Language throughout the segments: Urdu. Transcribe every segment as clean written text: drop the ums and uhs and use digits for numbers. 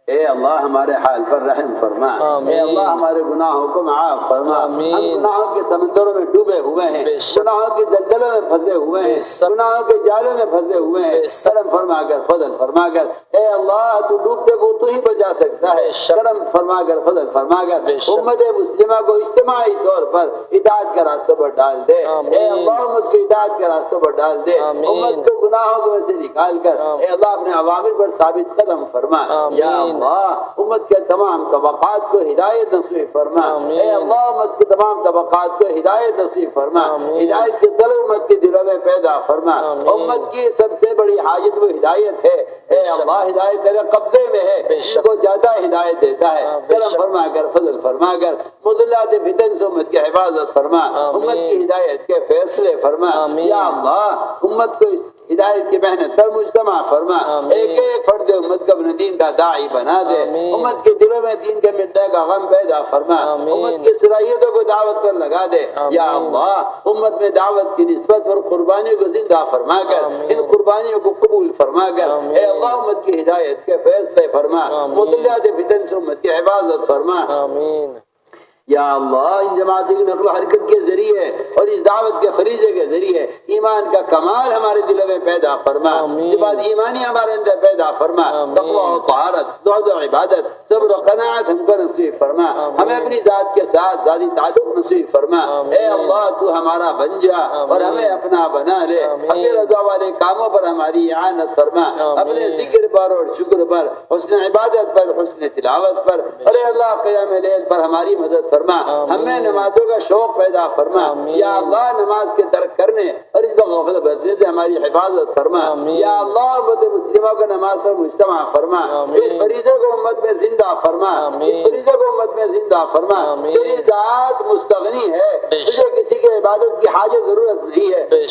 اے اللہ ہمارے حال پر رحم فرما، اے اللہ ہمارے گناہوں کو معاف فرما۔ ہم گناہوں کے سمندروں میں ڈوبے ہوئے ہیں، گناہوں کے دلدلوں میں پھنسے ہوئے ہیں، گناہوں کے جالوں میں پھنسے ہوئے ہیں، کرم فرما کر فضل فرما کر اے اللہ تو ڈوبتے کو تو ہی بچا سکتا ہے، کرم فرما کر فضل فرما کر امت مسلمہ کو اجتماعی طور پر اطاعت کے راستوں پر ڈال دے، اے اللہ امت کو اطاعت کے راستوں پر ڈال دے، امت کو گناہوں کو سے نکال کر اے اللہ اپنے عوامر پر ثابت قدم فرما، یا اللہ امت کے تمام طبقات کو ہدایت نصیب فرما، اے اللہ امت کے تمام طبقات کو ہدایت نصیب فرما، ہدایت کے طلب امت کے دلوں میں پیدا فرما۔ امت کی سب سے بڑی حاجت وہ ہدایت ہے، اے اللہ ہدایت تیرے قبضے میں ہے، اس کو زیادہ ہدایت دیتا ہے، کرم فرما کر فضل فرما کر مضلات فتن سے امت کی حفاظت فرما، امت کی ہدایت کے فیصلے فرما، یا اللہ امت کو ہدایت کی محنت پر مجتمع فرما، ایک ایک فرد امت کو اپنے دین کا داعی بنا دے، امت کے دلوں میں دین کے مٹنے کا غم پیدا فرما، امت کی صلاحیتوں کو دعوت پر لگا دے، یا اللہ امت میں دعوت کی نسبت پر قربانیوں کو زندہ فرما کر ان قربانیوں کو قبول فرما کر اے اللہ امت کی ہدایت کے فیصلے فرما، مضلات فتن سے امت کی حفاظت فرما۔ یا اللہ ان جماعتوں کی نقل و حرکت کے ذریعے اور اس دعوت کے فریضے کے ذریعے ایمان کا کمال ہمارے دلوں میں پیدا فرما، صفات ایمانی ہمارے اندر پیدا فرما، تقوی و طہارت، زہد و عبادت، صبر و قناعت ہم کو نصیب فرما، ہمیں اپنی ذات کے ساتھ ذاتی تعلق نصیب فرما، اے اللہ تو ہمارا بن جا اور ہمیں اپنا بنا لے، اپنی رضا والے کاموں پر ہماری اعانت فرما، اپنے ذکر پر اور شکر پر، حسن عبادت پر، حسن تلاوت پر، اور اے اللہ قیام لیل پر ہماری مدد فرما، ہمیں نمازوں کا شوق پیدا فرما، یا اللہ نماز کے ترک کرنے اور اس غفلت برتنے سے ہماری حفاظت فرما، یا اللہ امت مسلمہ کو نماز پر مجتمع فرما، اس فریضے کو امت میں زندہ فرما، اس فریضے کو امت میں زندہ فرما، تیری ذات مستغنی ہے، تجھے کسی کی عبادت کی حاجت ضرورت نہیں ہے،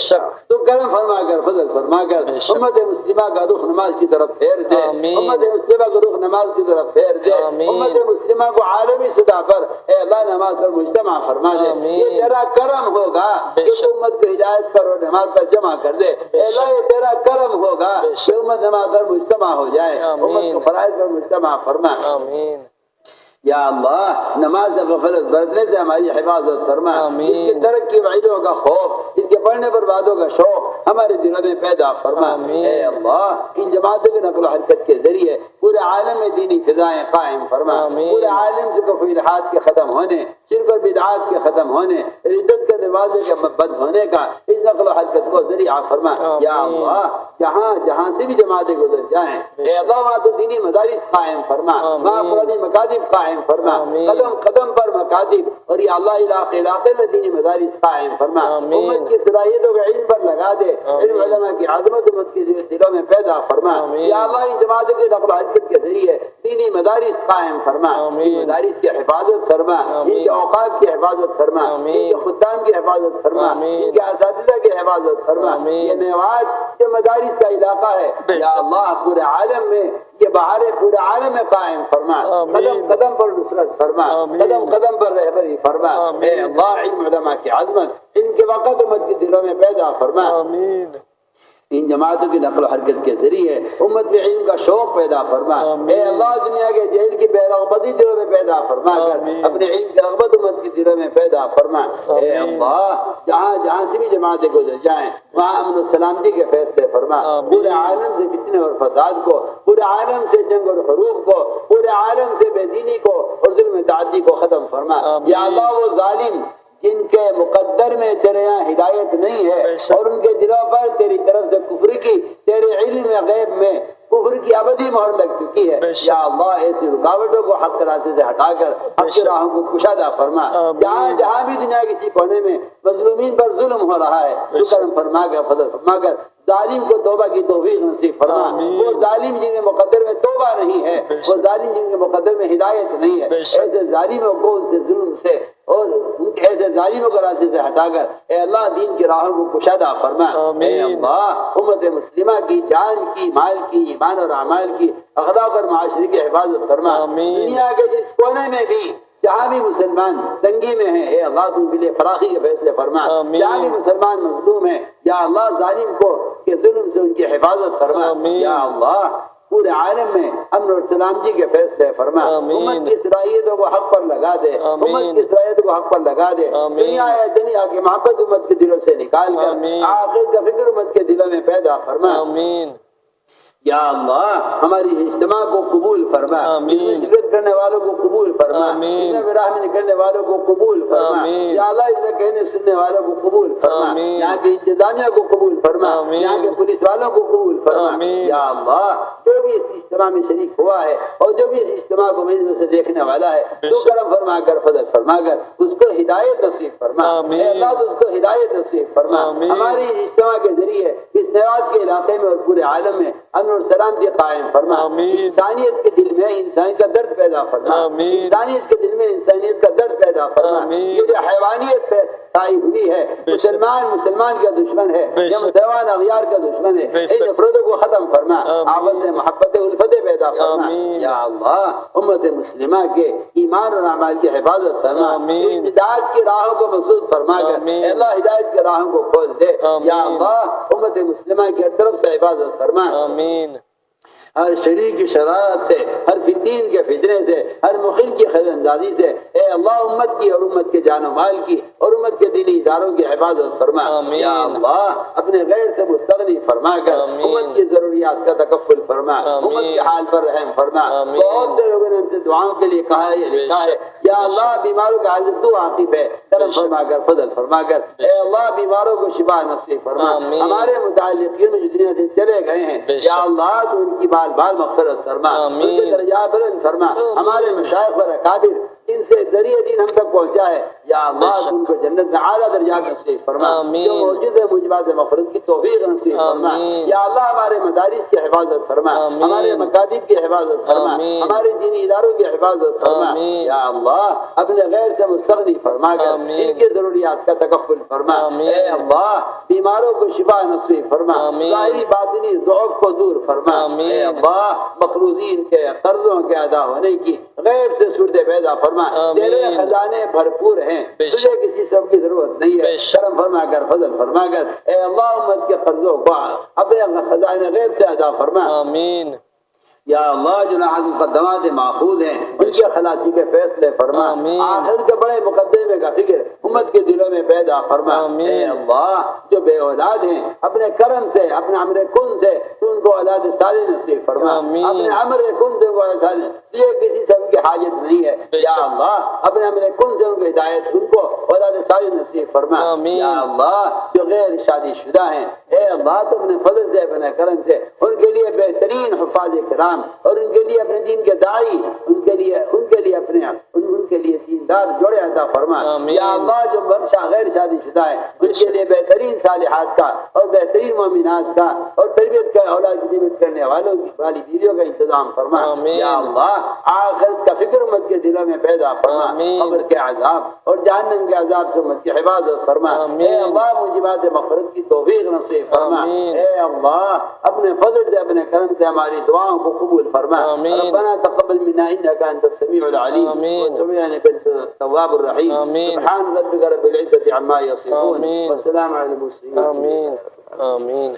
تو کرم فرما کر فضل فرما کر امت مسلمہ کا رخ نماز کی طرف پھیر دے، امت مسلمہ کا رخ نماز کی طرف پھیر دے، امت مسلمہ کو عالمی سطح پر اے اللہ نماز پر مجتمع فرما دے، یہ تیرا کرم ہوگا کہ تو امت کو ہدایت پر اور نماز پر جمع کر دے، اے اللہ یہ تیرا کرم ہوگا کہ امت نماز پر مجتمع ہو جائے، امت کو فرائض پر مجتمع فرما، یا اللہ نماز سے غفلت برتنے سے ہماری حفاظت فرما، اس کی ترقی وعیدوں کا خوف، اس کے پڑھنے پر وعدوں کا شوق ہمارے دلوں میں پیدا فرما، اے اللہ ان جماعتوں کی نقل و حرکت کے ذریعے پورے عالم میں دینی فضائیں قائم فرما، پورے عالم سے کفر الحاد کے ختم ہونے، شرک اور بدعات کے ختم ہونے، ردت کے دروازے کے بند ہونے کا اس نقل و حرکت کو ذریعہ فرما، یا اللہ جہاں جہاں سے بھی جماعتیں گزر جائیں اے اللہ وہاں تو دینی مدارس قائم فرما، وہاں قرآنی مکاتب قائم فرما، قدم قدم پر مکاتب اور یا اللہ علاقے علاقے میں دینی مدارس قائم فرما، امت کی صلاحیتوں کو علم پر لگا دے، علم علماء کی عظمت امت کے دلوں میں پیدا فرما، یا اللہ ان جماعتوں کی نقل و حرکت کے ذریعے دینی مدارس قائم فرما، ان مدارس کی حفاظت فرما، ان کے اوقاف کی حفاظت فرما، ان کے خدام کی حفاظت فرما، ان کے اساتذہ کی حفاظت فرما، یہ میوات یہ مدارس کا علاقہ ہے، یا اللہ پورے عالم میں یہ بہاریں پورے عالم میں قائم فرما، قدم قدم پر نصرت فرما، قدم قدم پر رہبری فرما، اے اللہ علم علماء کی عظمت ان کے وقت امت کے دلوں میں پیدا فرما، ان جماعتوں کی نقل و حرکت کے ذریعے امت میں علم کا شوق پیدا فرما، اے اللہ دنیا کے جہل کی بے رغبتی دلوں میں پیدا فرما کر اپنے علم کی رغبت امت کی دلوں میں پیدا فرما، اے اللہ جہاں جہاں سے بھی جماعتیں گزر جائیں وہاں امن و سلامتی کے فیصلے فرما، پورے عالم سے فتنے اور فساد کو، پورے عالم سے جنگ اور حروب کو، پورے عالم سے بے دینی کو اور ظلم تعدی کو ختم فرما، یا اللہ وہ ظالم جن کے مقدر میں تیرے یہاں ہدایت نہیں ہے اور ان کے دلوں پر تیری طرف سے کفر کی تیرے علم غیب میں کفر کی ابدی مہر لگ چکی ہے، یا اللہ ایسی رکاوٹوں کو حق راستے سے ہٹا کر حق کی راہوں کو کشادہ فرما، جہاں جہاں بھی دنیا کسی کونے میں مظلومین پر ظلم ہو رہا ہے تو کرم فرما کر فضل فرما کر ظالم کو توبہ کی توفیق نصیب فرما، وہ ظالم جن کے مقدر میں توبہ نہیں ہے، وہ ظالم جن کے مقدر میں ہدایت نہیں ہے، ایسے ظالموں کو ان سے ظلم سے اور ان کے ایسے ظالموں کو راستے سے ہٹا کر اے اللہ دین کی راہوں کو کشادہ فرما، اے اللہ امت مسلمہ کی جان کی مال کی ایمان اور اعمال کی اخلاق اور معاشرے کی حفاظت فرما، دنیا کے جس کونے میں بھی جہاں بھی مسلمان تنگی میں ہیں اے اللہ تم کے لیے فراخی کے فیصلے فرما، جہاں بھی مسلمان مظلوم ہیں یا اللہ ظالم کو کے ظلم سے ان کی حفاظت فرما، یا اللہ پورے عالم میں امن اور سلامتی کے فیصلے فرما، امت کی صلاحیتوں کو حق پر لگا دے، امت کی صلاحیتوں کو حق پر لگا دے، دنیا کی محبت امت کے دلوں سے نکال کر آخرت کا فکر امت کے دلوں میں پیدا فرما۔ یا اللہ ہماری اجتماع کو قبول فرما، اس میں شرکت کرنے والوں کو قبول فرما، اس میں راہ میں نکلنے والوں کو قبول فرما، یا اللہ اس میں کہنے سننے والوں کو قبول فرما، یہاں کی انتظامیہ کو قبول فرما، یہاں کے پولیس والوں کو قبول فرما۔ یا اللہ جو بھی اس اجتماع میں شریک ہوا ہے اور جو بھی اس اجتماع کو مجلسوں سے دیکھنے والا ہے تو کرم فرما کر فضل فرما کر اس کو ہدایت نصیب فرما، اے اللہ تو اس کو ہدایت نصیب فرما۔ ہماری اجتماع کے ذریعے اس نیواد کے علاقے میں اور پورے عالم میں امن اور سلامتی قائم فرما، انسانیت کے دل میں انسانیت کا درد پیدا فرما، انسانیت کے دل میں انسانیت کا درد پیدا فرما۔ یہ جو حیوانیت چھائی ہوئی ہے، مسلمان کا دشمن ہے یا مسلمان اغیار کا دشمن ہے، ان نفرتوں کو ختم فرما، آپس میں محبت الفت پیدا فرما۔ یا اللہ امت مسلمہ کے ایمان اور اعمال کی حفاظت فرما، ہدایت کی راہوں کو مسدود فرما کر اے اللہ ہدایت کی راہوں کو کھول دے۔ یا اللہ امت مسلمہ کی ہر طرف سے حفاظت فرما، ہر شریر کی شرارت سے، ہر فتین کے فتنے سے، ہر مخل کی خیر اندازی سے اے اللہ امت کی اور امت کے جان و مال کی اور امت کے دینی اداروں کی حفاظت فرما۔ یا اللہ اپنے غیر سے مستغنی فرما کر امت کی ضروریات کا تکفل فرما، امت کے حال پر رحم فرما۔ بہت سے لوگوں نے ان سے دعاؤں کے لیے کہا ہے، یہ لکھا ہے یا اللہ بیماروں کا حاجت تو واقف ہے، کرم فرما کر فضل فرما کر اے اللہ بیماروں کو شفا نصیب فرما۔ ہمارے متعلقین جو دنیا سے چلے گئے ہیں یا اللہ تو ان کی بال مغفرت فرما، ان کے درجات بلند فرما۔ ہمارے مشائخ اور اکابر ان سے ذریعہ دین ہم تک پہنچا ہے یا اللہ ان کو جنت میں اعلیٰ درجات نصیب فرما، جو موجود ہے موجبات مغفرت کی توفیق نصیب فرما۔ یا اللہ ہمارے مدارس کی حفاظت فرما، ہمارے مکاتب کی حفاظت فرما، ہمارے دینی اداروں کی حفاظت فرما۔ یا اللہ اپنے غیر سے مستغنی فرما کر ان کی ضروریات کا تکفل فرما۔ اے اللہ بیماروں کو شفا نصیب فرما، ظاہری باطنی ضعف کو دور فرما۔ اے اللہ مقروضین کے قرضوں کے ادا ہونے کی غیب سے صورتیں پیدا فرما، تیرے خزانے بھرپور ہیں، تجھے کسی سب کی ضرورت نہیں ہے، کرم فرما کر فضل فرما کر اے اللہ امت کے قرضوں کو اپنے خزانے غیب سے ادا فرما۔ آمین۔ یا اللہ جو مقدمات محفوظ ہیں ان کے خلاصی کے فیصلے فرما، آخر کے بڑے مقدمے کا فکر امت کے دلوں میں پیدا فرما۔ اے اللہ جو بے اولاد ہیں اپنے کرم سے اپنے امر کن سے تو ان کو اولاد صالح نصیب فرما، اپنے امر کن سے ان کو اولاد صالح، یہ کسی سے ان کی حاجت نہیں ہے یا اللہ اپنے امر کن سے ان کو ہدایت ان کو اولاد صالح نصیب فرما۔ یا اللہ جو غیر شادی شدہ ہیں اے اللہ تو اپنے فضل سے اپنے کرم سے ان کے لیے بہترین حفاظ کرام اور ان کے لیے اپنے دین کے داعی ان کے لیے دیندار جوڑے عطا فرما۔ یا اللہ جو ورشہ غیر شادی شدہ ہے ان کے لیے بہترین صالحات کا اور بہترین مومنات کا اور تربیت کا اولاد کی تربیت کرنے والوں کی والی بیویوں کا انتظام فرما۔ یا اللہ آخرت کا فکر امت کے دلوں میں پیدا فرما، قبر کے عذاب اور جہنم کے عذاب سے امت کی حفاظت فرما۔ اے اللہ موجبات مغفرت کی توفیق نصیب فرما۔ اے اللہ اپنے فضل سے اپنے کرم سے ہماری دعاؤں کو قبول فرما۔ ربنا تقبل منا انك انت السميع العليم وتب علينا انت التواب الرحيم۔ سبحان ربك رب العزة عما يصفون والسلام على المرسلين۔ آمين آمين۔